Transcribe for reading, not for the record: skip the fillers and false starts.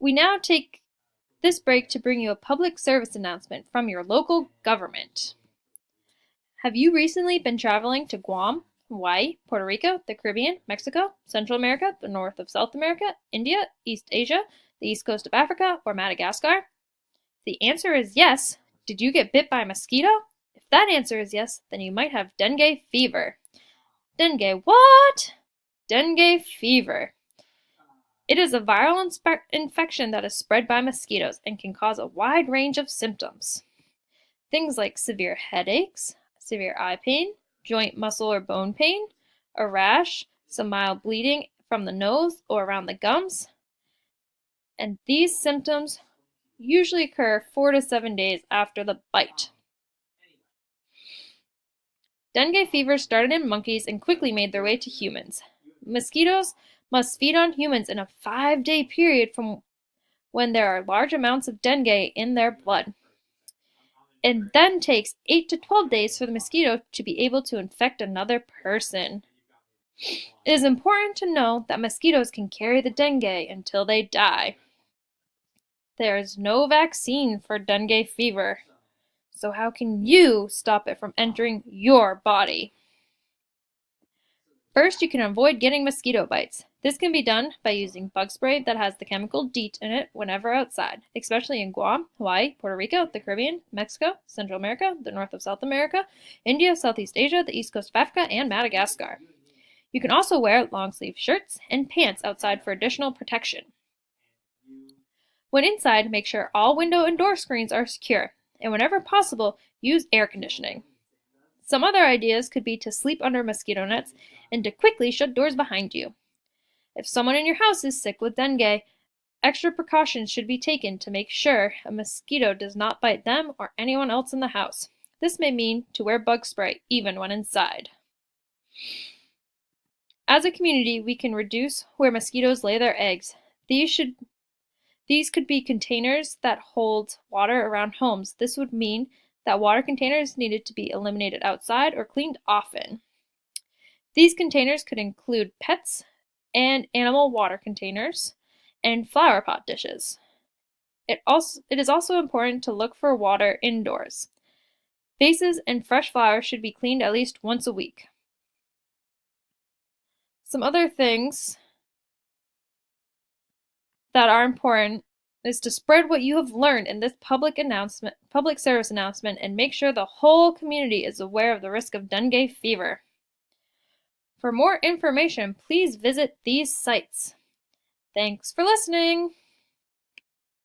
We now take this break to bring you a public service announcement from your local government. Have you recently been traveling to Guam, Hawaii, Puerto Rico, the Caribbean, Mexico, Central America, the north of South America, India, East Asia, the east coast of Africa, or Madagascar? If the answer is yes, did you get bit by a mosquito? If that answer is yes, then you might have dengue fever. Dengue what? Dengue fever. It is a viral infection that is spread by mosquitoes and can cause a wide range of symptoms. Things like severe headaches, severe eye pain, joint muscle or bone pain, a rash, some mild bleeding from the nose or around the gums. And these symptoms usually occur 4 to 7 days after the bite. Dengue fever started in monkeys and quickly made their way to humans. Mosquitoes must feed on humans in a 5-day period from when there are large amounts of dengue in their blood. It then takes 8 to 12 days for the mosquito to be able to infect another person. It is important to know that mosquitoes can carry the dengue until they die. There is no vaccine for dengue fever, so how can you stop it from entering your body? First, you can avoid getting mosquito bites. This can be done by using bug spray that has the chemical DEET in it whenever outside, especially in Guam, Hawaii, Puerto Rico, the Caribbean, Mexico, Central America, the north of South America, India, Southeast Asia, the east coast of Africa, and Madagascar. You can also wear long-sleeve shirts and pants outside for additional protection. When inside, make sure all window and door screens are secure, and whenever possible, use air conditioning. Some other ideas could be to sleep under mosquito nets and to quickly shut doors behind you. If someone in your house is sick with dengue, extra precautions should be taken to make sure a mosquito does not bite them or anyone else in the house. This may mean to wear bug spray even when inside. As a community, we can reduce where mosquitoes lay their eggs. These could be containers that hold water around homes. This would mean that water containers needed to be eliminated outside or cleaned often. These containers could include pets and animal water containers and flower pot dishes. It is also important to look for water indoors. Vases and fresh flowers should be cleaned at least once a week. Some other things that are important is to spread what you have learned in this public service announcement, and make sure the whole community is aware of the risk of dengue fever. For more information, please visit these sites. Thanks for listening.